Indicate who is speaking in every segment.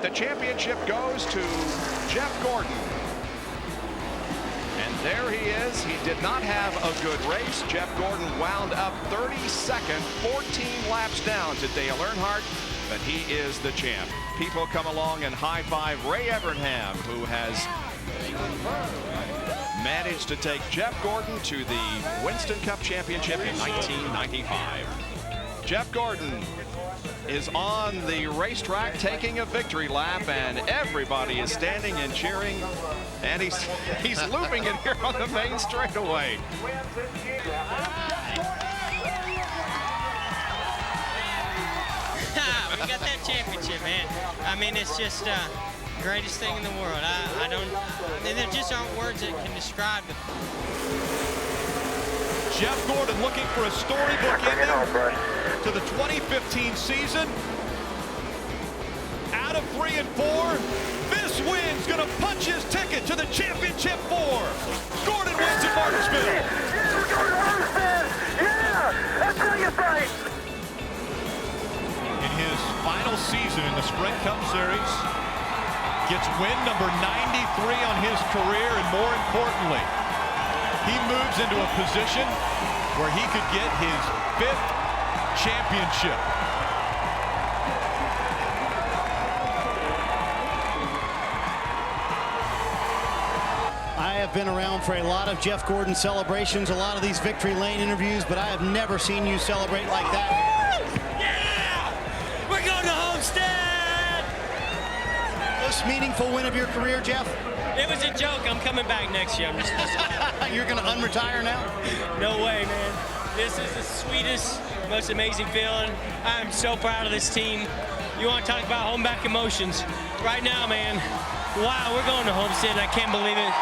Speaker 1: The championship goes to Jeff Gordon. And there he is. He did not have a good race. Jeff Gordon wound up 32nd, 14 laps down to Dale Earnhardt, but he is the champ. People come along and high-five Ray Evernham, who has managed to take Jeff Gordon to the Winston Cup Championship in 1995. Jeff Gordon is on the racetrack taking a victory lap, and everybody is standing and cheering, and he's looping it here on the main straightaway.
Speaker 2: We got that championship, man. I mean, it's just greatest thing in the world. I don't, there just aren't words that can describe it.
Speaker 3: Jeff Gordon looking for a storybook ending to the 2015 season. Out of 3 and 4, this win's gonna punch his ticket to the championship 4. Gordon wins at Martinsville.
Speaker 4: Yeah, we're going to Martinsville. Yeah, that's how you fight.
Speaker 3: In his final season in the Sprint Cup Series, gets win number 93 on his career, and more importantly, he moves into a position where he could get his 5th championship.
Speaker 5: I have been around for a lot of Jeff Gordon celebrations, a lot of these victory lane interviews, but I have never seen you celebrate like that.
Speaker 2: Yeah! We're going to Homestead!
Speaker 5: Most meaningful win of your career, Jeff?
Speaker 2: It was a joke. I'm coming back next year. I'm just
Speaker 5: You're going to unretire now?
Speaker 2: No way, man. This is the sweetest, most amazing feeling. I'm so proud of this team. You want to talk about home back emotions? Right now, man, wow, we're going to Homestead, and I can't believe it.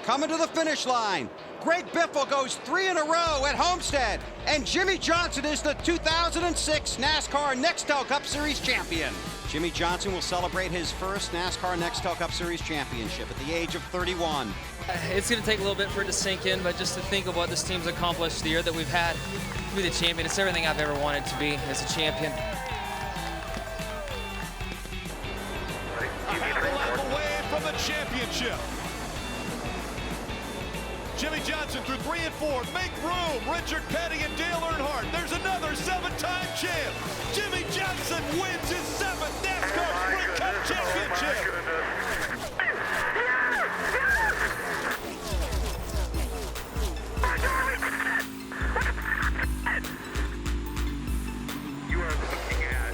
Speaker 6: Coming to the finish line. Greg Biffle goes 3 in a row at Homestead, and Jimmie Johnson is the 2006 NASCAR Nextel Cup Series champion. Jimmie Johnson will celebrate his first NASCAR Nextel Cup Series championship at the age of 31.
Speaker 7: It's going to take a little bit for it to sink in, but just to think of what this team's accomplished the year that we've had, to be the champion, it's everything I've ever wanted to be as a champion.
Speaker 3: A half a lap away from the championship. Jimmie Johnson through 3 and 4. Make room. Richard Petty and Dale Earnhardt. There's another 7-time champ. Jimmie Johnson wins his 7th NASCAR Sprint Cup Championship.
Speaker 4: You are looking at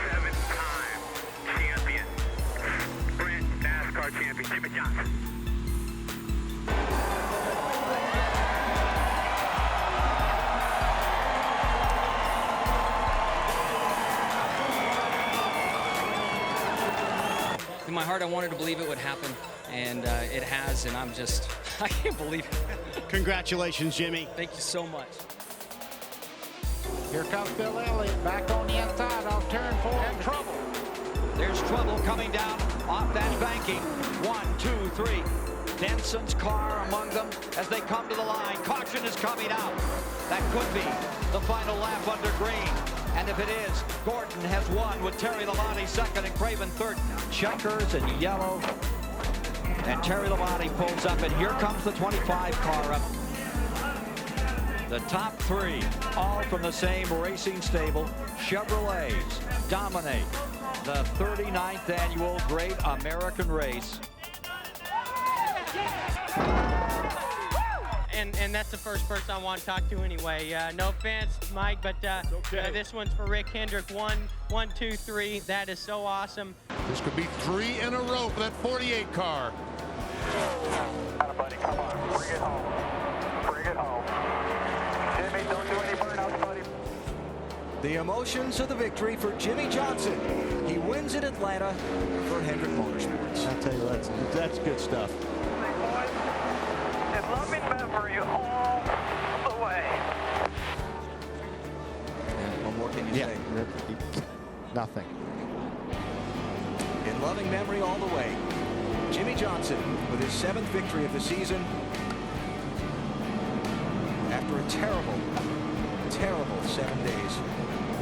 Speaker 4: 7-time champion, Sprint NASCAR champion, Jimmie Johnson.
Speaker 7: In my heart, I wanted to believe it would happen, and it has, and I'm just, I can't believe it.
Speaker 5: Congratulations, Jimmie.
Speaker 7: Thank you so much.
Speaker 8: Here comes Bill Elliott back on the inside off turn 4. And trouble.
Speaker 9: There's trouble coming down off that banking. 1, 2, 3. Denson's car among them as they come to the line. Caution is coming out. That could be the final lap under green. And if it is, Gordon has won with Terry Labonte second and Craven third. Checkers and yellow. And Terry Labonte pulls up, and here comes the 25 car up. The top 3, all from the same racing stable. Chevrolets dominate the 39th annual Great American Race.
Speaker 2: And that's the first person I want to talk to anyway. No offense, Mike, but this one's for Rick Hendrick. 1, 2, 3. That is so awesome.
Speaker 8: This could be 3 in a row for that 48 car.
Speaker 4: Buddy, come on, bring it home. Bring it home. Jimmie, don't do any burnouts, buddy.
Speaker 9: The emotions of the victory for Jimmie Johnson. He wins in Atlanta for Hendrick Motorsports.
Speaker 5: I'll tell you, that's good stuff.
Speaker 4: In loving memory all the way.
Speaker 9: What more can you say?
Speaker 8: Nothing.
Speaker 9: In loving memory all the way. Jimmie Johnson with his 7th victory of the season. After a terrible 7 days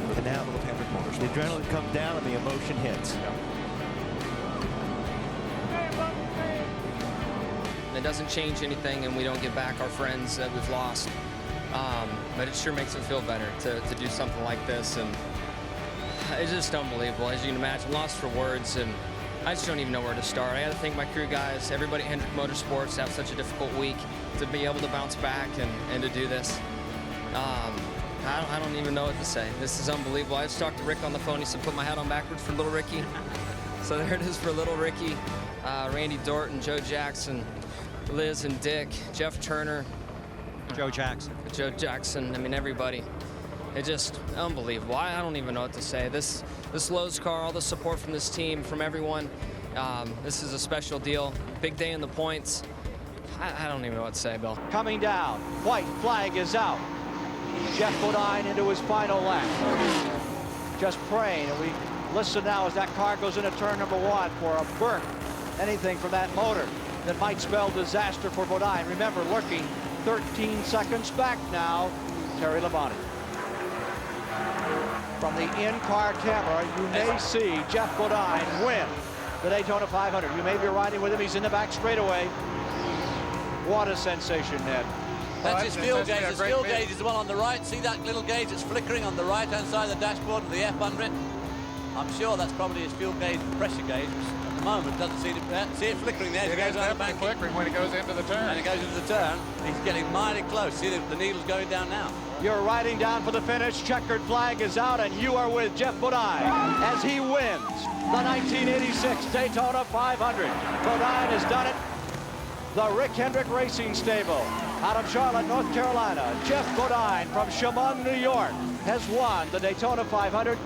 Speaker 9: with the now of Hendrick Motorsports.
Speaker 5: The adrenaline comes down and the emotion hits.
Speaker 9: Yeah.
Speaker 7: It doesn't change anything, and we don't get back our friends that we've lost. But it sure makes it feel better to do something like this, and it's just unbelievable. As you can imagine, lost for words, and I just don't even know where to start. I got to thank my crew guys, everybody at Hendrick Motorsports, to have such a difficult week, to be able to bounce back and to do this. I don't even know what to say. This is unbelievable. I just talked to Rick on the phone. He said, put my hat on backwards for little Ricky. So there it is for little Ricky. Randy Dorton, Joe Jackson, Liz and Dick, Jeff Turner.
Speaker 6: Joe Jackson. I mean, everybody. It's just unbelievable. I don't even know what to say. This Lowe's car, all the support from this team, from everyone. This is a special deal. Big day in the points. I don't even know what to say, Bill.
Speaker 9: Coming down, white flag is out. Jeff Bodine into his final lap. Just praying, and we listen now as that car goes into turn number 1 for a burnt, anything from that motor that might spell disaster for Bodine. Remember, lurking 13 seconds back now, Terry Labonte. From the in-car camera, you may see Jeff Bodine win the Daytona 500. You may be riding with him. He's in the back straightaway. What a sensation, Ned.
Speaker 10: That's his fuel gauge. His fuel gauge is the one on the right. See that little gauge that's flickering on the right-hand side of the dashboard with the F under it? I'm sure that's probably his fuel gauge, pressure gauge. At the moment, doesn't see it flickering there.
Speaker 8: It is definitely flickering when it goes into the turn.
Speaker 10: And it goes into the turn. He's getting mighty close. See, the needle's going down now.
Speaker 9: You're riding down for the finish. Checkered flag is out, and you are with Jeff Bodine as he wins the 1986 Daytona 500. Bodine has done it. The Rick Hendrick Racing Stable out of Charlotte, North Carolina. Jeff Bodine from Richmond, New York, has won the Daytona 500.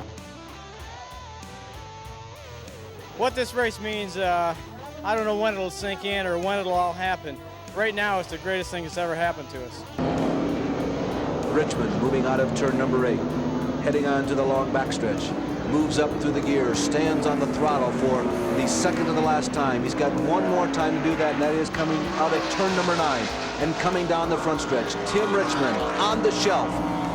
Speaker 2: What this race means, I don't know when it'll sink in or when it'll all happen. Right now, it's the greatest thing that's ever happened to us.
Speaker 11: Richmond moving out of turn number 8, heading on to the long backstretch. Moves up through the gears, stands on the throttle for the second to the last time. He's got one more time to do that, and that is coming out at turn number 9 and coming down the front stretch. Tim Richmond on the shelf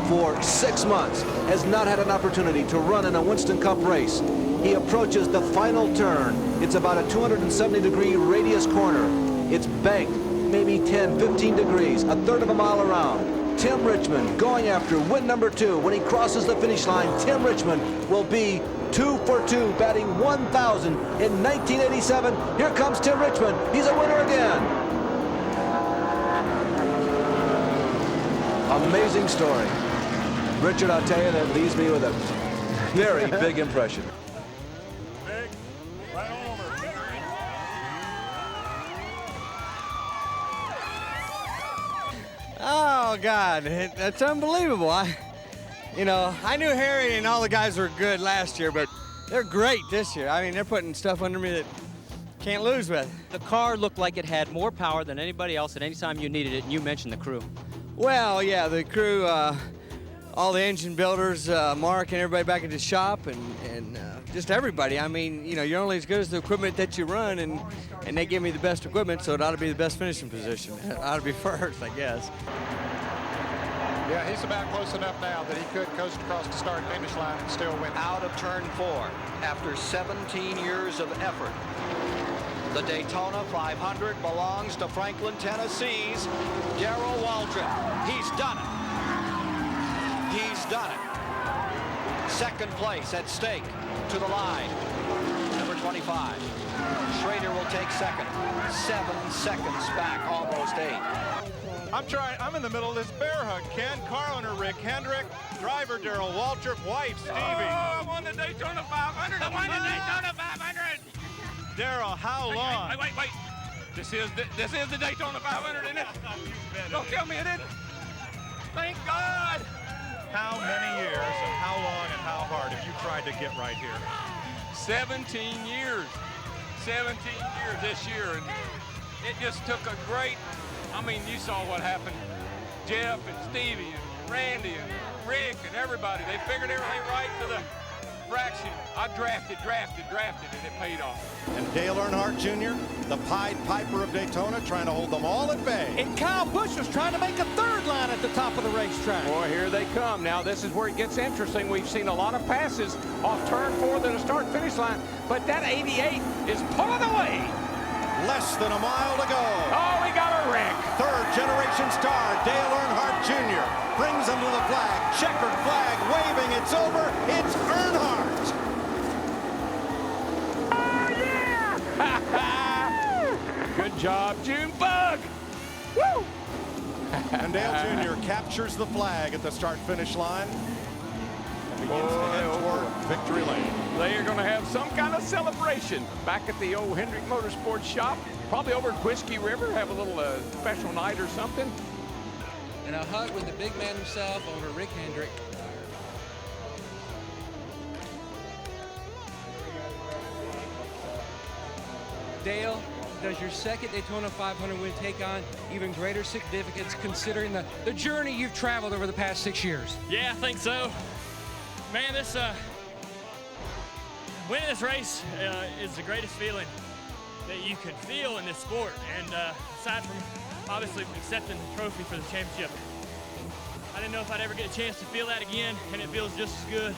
Speaker 11: for 6 months, has not had an opportunity to run in a Winston Cup race. He approaches the final turn. It's about a 270-degree radius corner. It's banked maybe 10, 15 degrees, a third of a mile around. Tim Richmond going after win number 2. When he crosses the finish line, Tim Richmond will be 2 for 2, batting 1,000 in 1987. Here comes Tim Richmond. He's a winner again. Amazing story. Richard, I'll tell you, that leaves me with a very big impression.
Speaker 12: Oh, God, that's unbelievable. I knew Harry and all the guys were good last year, but they're great this year. I mean, they're putting stuff under me that can't lose with.
Speaker 13: The car looked like it had more power than anybody else at any time you needed it, and you mentioned the crew.
Speaker 12: Well, yeah, the crew, all the engine builders, Mark and everybody back at the shop, and just everybody. I mean, you're only as good as the equipment that you run, and they give me the best equipment, so it ought to be the best finishing position. It ought to be first, I guess.
Speaker 8: Yeah, he's about close enough now that he could coast across the start-finish line and still win.
Speaker 6: Out of turn 4 after 17 years of effort. The Daytona 500 belongs to Franklin, Tennessee's Darrell Waltrip. He's done it. He's done it. Second place at stake to the line. Number 25. Schrader will take second. 7 seconds back, almost 8.
Speaker 3: I'm in the middle of this bear hug. Ken, car owner Rick Hendrick, driver Darrell Waltrip, wife Stevie.
Speaker 4: Oh, I won the Daytona 500. I won the Daytona 500.
Speaker 3: Darrell, how long?
Speaker 4: Wait. This is the Daytona 500, isn't it? Don't tell me it isn't. Thank God.
Speaker 3: How many years and how long and how hard have you tried to get right here?
Speaker 4: 17 years. 17 years this year, and it just took a great. I mean, you saw what happened. Jeff and Stevie and Randy and Rick and everybody, they figured everything right to the fraction. I drafted, and it paid off.
Speaker 3: And Dale Earnhardt Jr., the Pied Piper of Daytona, trying to hold them all at bay.
Speaker 9: And Kyle Busch was trying to make a third line at the top of the racetrack.
Speaker 14: Boy, here they come. Now, this is where it gets interesting. We've seen a lot of passes off turn 4 to the start-finish line, but that 88 is pulling away.
Speaker 3: Less than a mile to go.
Speaker 14: Oh, we got a wreck.
Speaker 3: Third-generation star Dale Earnhardt Jr. brings him to the flag. Checkered flag waving. It's over. It's Earnhardt.
Speaker 14: Good job, Junebug. Woo!
Speaker 3: And Dale Jr. captures the flag at the start-finish line and begins to head toward victory lane.
Speaker 14: They are going to have some kind of celebration back at the old Hendrick Motorsports shop. Probably over at Whiskey River, have a little special night or something.
Speaker 15: And a hug with the big man himself over Rick Hendrick. Dale, does your second Daytona 500 win take on even greater significance considering the journey you've traveled over the past 6 years?
Speaker 2: Yeah, I think so. Man, this winning this race is the greatest feeling that you could feel in this sport. And aside from obviously accepting the trophy for the championship, I didn't know if I'd ever get a chance to feel that again, and it feels just as good.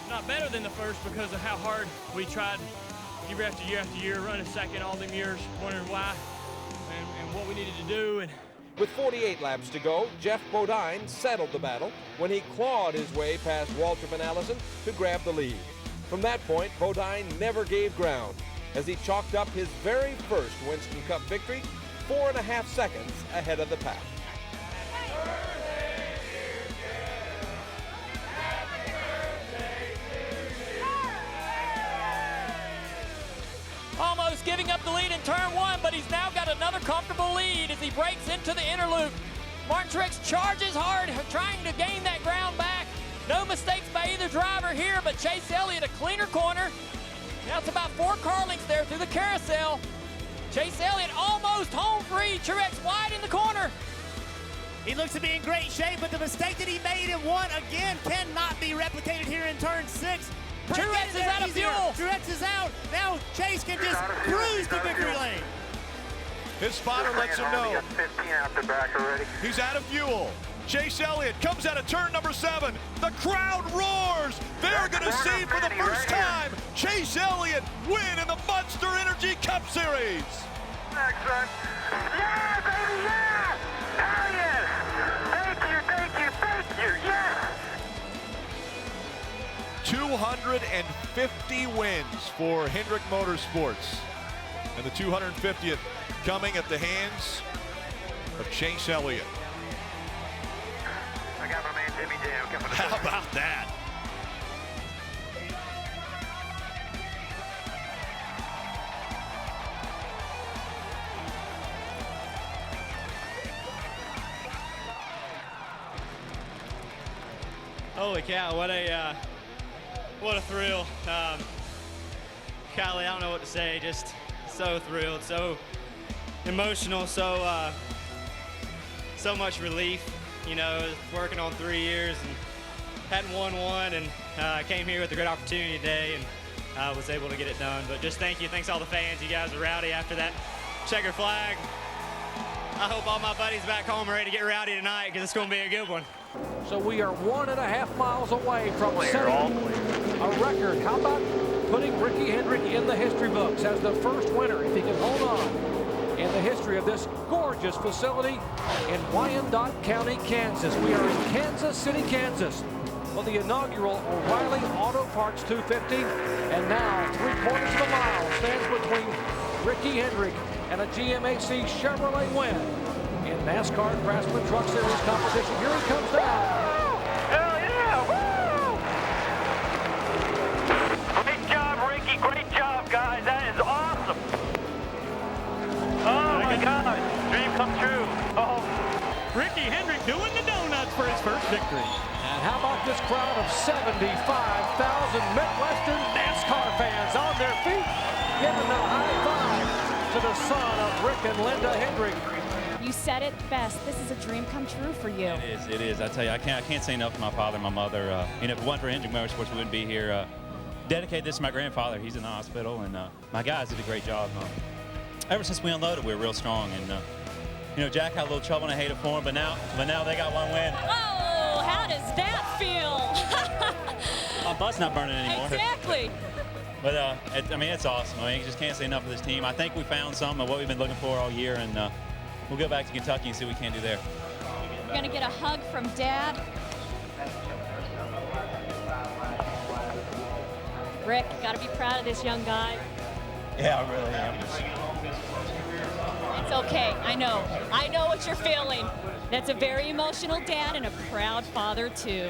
Speaker 2: Not better than the first because of how hard we tried year after year after year, running second all them years, wondering why and what we needed to do. And
Speaker 16: with 48 laps to go, Jeff Bodine settled the battle when he clawed his way past WALTRIP and Allison to grab the lead. From that point, Bodine never gave ground as he chalked up his very first Winston Cup victory 4.5 seconds ahead of the pack.
Speaker 17: Almost giving up the lead in turn one, but he's now got another comfortable lead as he breaks into the inner loop. Martin Truex charges hard, trying to gain that ground back. No mistakes by either driver here, but Chase Elliott a cleaner corner. Now it's about 4 car lengths there through the carousel. Chase Elliott almost home free. Truex wide in the corner.
Speaker 18: He looks to be in great shape, but the mistake that he made in one again cannot be replicated here in turn 6.
Speaker 17: Truex is out of fuel.
Speaker 18: Truex is out. Now Chase can just cruise to victory lane.
Speaker 3: His spotter lets him know he's out of fuel. Chase Elliott comes out of turn number 7. The crowd roars. They're going to see for the first time Chase Elliott win in the Monster Energy Cup Series.
Speaker 19: Excellent. Yeah, baby, yeah! Hell yes! Thank you, thank you, thank you, yes!
Speaker 3: 250 wins for Hendrick Motorsports. And the 250th coming at the hands of Chase Elliott.
Speaker 19: I got my man Jimmie Johnson coming.
Speaker 3: How about that?
Speaker 2: holy cow, what a thrill. Kylie, I don't know what to say, just so thrilled, so emotional, so much relief. You know, working on 3 years and hadn't won one, and came here with a great opportunity today and was able to get it done. But just thank you, thanks to all the fans. You guys are rowdy after that checker flag. I hope all my buddies back home are ready to get rowdy tonight because it's going to be a good one.
Speaker 14: So we are 1.5 miles away from setting a record. How about putting Ricky Hendrick in the history books as the first winner, if he can hold on, in the history of this gorgeous facility in Wyandotte County, Kansas. We are in Kansas City, Kansas, for the inaugural O'Reilly Auto Parts 250. And now 3/4 of a mile stands between Ricky Hendrick and a GMHC Chevrolet win in NASCAR Craftsman Truck Series competition. Here he comes down.
Speaker 19: Hell yeah! Woo! Great job, Ricky. Great job, guys. That is awesome. Oh my God! Dream come true. Oh.
Speaker 14: Ricky Hendrick doing the donuts for his first victory. And how about this crowd of 75,000 Midwestern NASCAR fans on their feet, giving a high five to the son of Rick and Linda Hendrick.
Speaker 20: You said it best. This is a dream come true for you.
Speaker 21: It is. I tell you, I can't say enough to my father and my mother. You know, if it wasn't for Hendrick Motorsports, we wouldn't be here. Dedicate this to my grandfather. He's in the hospital, and my guys did a great job. Ever since we unloaded, we were real strong, and you know, Jack had a little trouble, and I hate it for him, but now they got one win.
Speaker 20: Oh, how does that feel?
Speaker 21: My butt's not burning anymore.
Speaker 20: Exactly.
Speaker 21: But I mean, it's awesome. I mean, you just can't say enough of this team. I think we found some of what we've been looking for all year, and we'll go back to Kentucky and see what we can do there.
Speaker 20: You're gonna get a hug from Dad. Rick, gotta be proud of this young guy.
Speaker 21: Yeah, I really am.
Speaker 20: It's okay, I know what you're feeling. That's a very emotional dad and a proud father too.